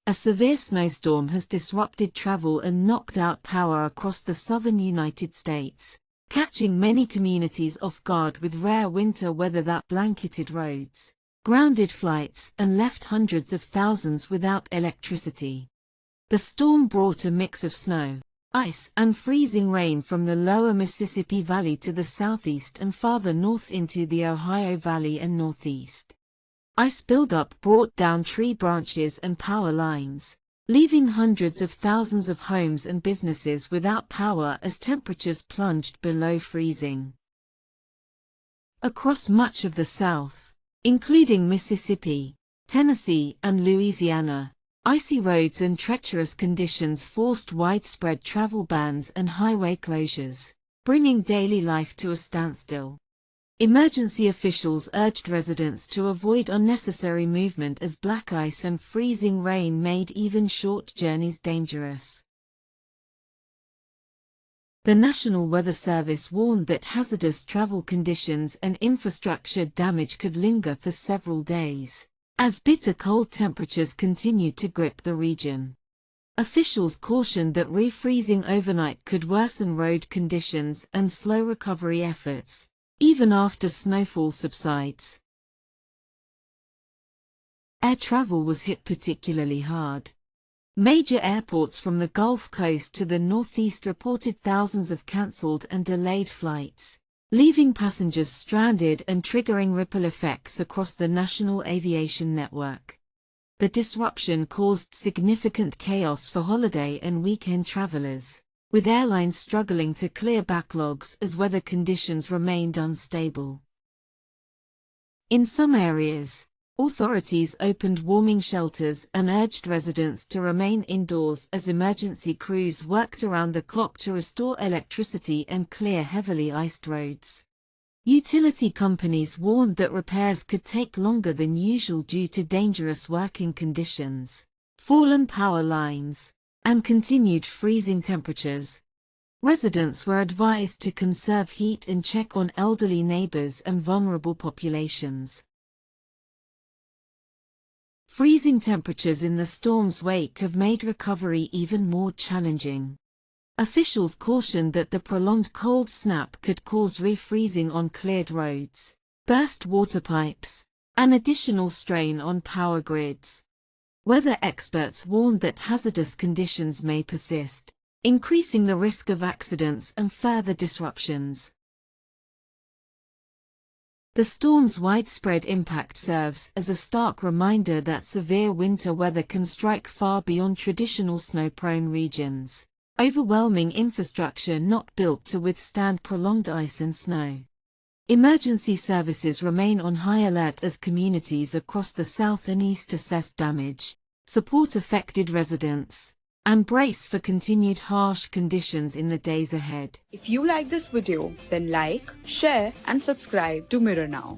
A severe snowstorm has disrupted travel and knocked out power across the southern United States, catching many communities off guard with rare winter weather that blanketed roads, grounded flights, and left hundreds of thousands without electricity. The storm brought a mix of snow, ice, and freezing rain from the lower Mississippi Valley to the southeast and farther north into the Ohio Valley and northeast. Ice buildup brought down tree branches and power lines, leaving hundreds of thousands of homes and businesses without power as temperatures plunged below freezing. Across much of the South, including Mississippi, Tennessee, and Louisiana, icy roads and treacherous conditions forced widespread travel bans and highway closures, bringing daily life to a standstill. Emergency officials urged residents to avoid unnecessary movement as black ice and freezing rain made even short journeys dangerous. The National Weather Service warned that hazardous travel conditions and infrastructure damage could linger for several days, as bitter cold temperatures continued to grip the region. Officials cautioned that refreezing overnight could worsen road conditions and slow recovery efforts, even after snowfall subsides. Air travel was hit particularly hard. Major airports from the Gulf Coast to the Northeast reported thousands of cancelled and delayed flights, leaving passengers stranded and triggering ripple effects across the national aviation network. The disruption caused significant chaos for holiday and weekend travelers, with airlines struggling to clear backlogs as weather conditions remained unstable. In some areas, authorities opened warming shelters and urged residents to remain indoors as emergency crews worked around the clock to restore electricity and clear heavily iced roads. Utility companies warned that repairs could take longer than usual due to dangerous working conditions, fallen power lines, and continued freezing temperatures. Residents were advised to conserve heat and check on elderly neighbors and vulnerable populations. Freezing temperatures in the storm's wake have made recovery even more challenging. Officials cautioned that the prolonged cold snap could cause refreezing on cleared roads, burst water pipes, and additional strain on power grids. Weather experts warned that hazardous conditions may persist, increasing the risk of accidents and further disruptions. The storm's widespread impact serves as a stark reminder that severe winter weather can strike far beyond traditional snow-prone regions, overwhelming infrastructure not built to withstand prolonged ice and snow. Emergency services remain on high alert as communities across the South and East assess damage, support affected residents, and brace for continued harsh conditions in the days ahead. If you like this video, then like, share, and subscribe to Mirror Now.